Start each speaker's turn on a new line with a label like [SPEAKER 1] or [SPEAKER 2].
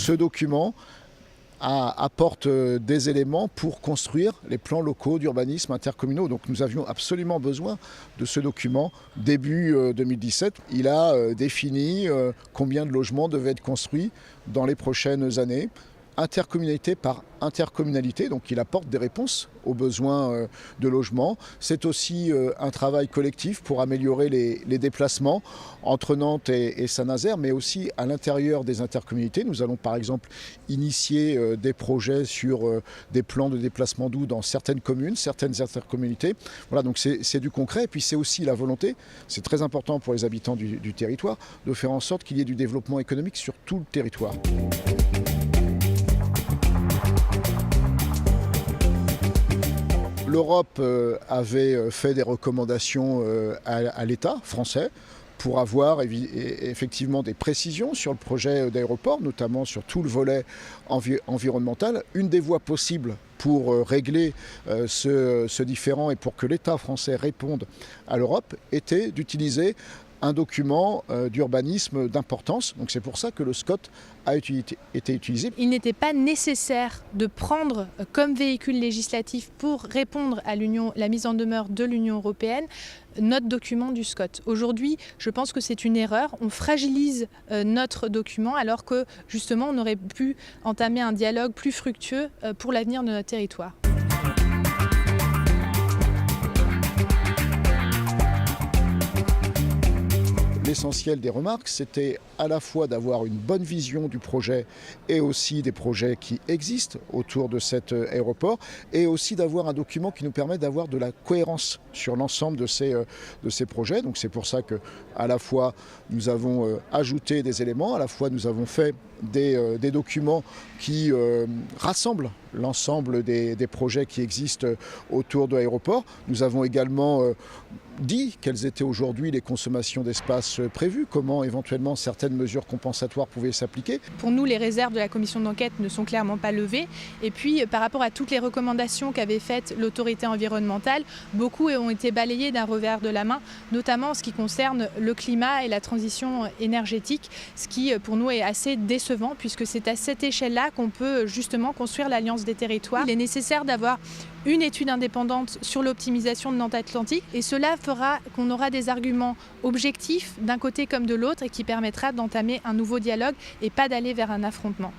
[SPEAKER 1] Ce document apporte des éléments pour construire les plans locaux d'urbanisme intercommunaux. Donc nous avions absolument besoin de ce document début 2017. Il a défini combien de logements devaient être construits dans les prochaines années, intercommunalité par intercommunalité, donc il apporte des réponses aux besoins de logement. C'est aussi un travail collectif pour améliorer les déplacements entre Nantes et Saint-Nazaire, mais aussi à l'intérieur des intercommunalités. Nous allons par exemple initier des projets sur des plans de déplacement doux dans certaines communes, certaines intercommunalités. Voilà, donc c'est du concret, et puis c'est aussi la volonté, c'est très important pour les habitants du territoire, de faire en sorte qu'il y ait du développement économique sur tout le territoire. L'Europe avait fait des recommandations à l'État français pour avoir effectivement des précisions sur le projet d'aéroport, notamment sur tout le volet environnemental. Une des voies possibles pour régler ce différend et pour que l'État français réponde à l'Europe était d'utiliser un document d'urbanisme d'importance. Donc c'est pour ça que le SCOT a été utilisé.
[SPEAKER 2] Il n'était pas nécessaire de prendre comme véhicule législatif pour répondre à la mise en demeure de l'Union européenne notre document du SCOT. Aujourd'hui, je pense que c'est une erreur. On fragilise notre document alors que justement on aurait pu entamer un dialogue plus fructueux pour l'avenir de notre territoire.
[SPEAKER 1] L'essentiel des remarques, c'était à la fois d'avoir une bonne vision du projet et aussi des projets qui existent autour de cet aéroport, et aussi d'avoir un document qui nous permet d'avoir de la cohérence sur l'ensemble de ces projets. Donc c'est pour ça que à la fois nous avons ajouté des éléments, à la fois nous avons fait des documents qui rassemblent l'ensemble des projets qui existent autour de l'aéroport. Nous avons également dit quelles étaient aujourd'hui les consommations d'espace prévues, comment éventuellement certaines mesures compensatoires pouvaient s'appliquer.
[SPEAKER 2] Pour nous, les réserves de la commission d'enquête ne sont clairement pas levées. Et puis, par rapport à toutes les recommandations qu'avait faites l'autorité environnementale, beaucoup ont été balayées d'un revers de la main, notamment en ce qui concerne le climat et la transition énergétique, ce qui, pour nous, est assez décevant, puisque c'est à cette échelle-là qu'on peut justement construire l'Alliance des territoires. Il est nécessaire d'avoir une étude indépendante sur l'optimisation de Nantes Atlantique, et cela fera qu'on aura des arguments objectifs d'un côté comme de l'autre et qui permettra d'entamer un nouveau dialogue et pas d'aller vers un affrontement.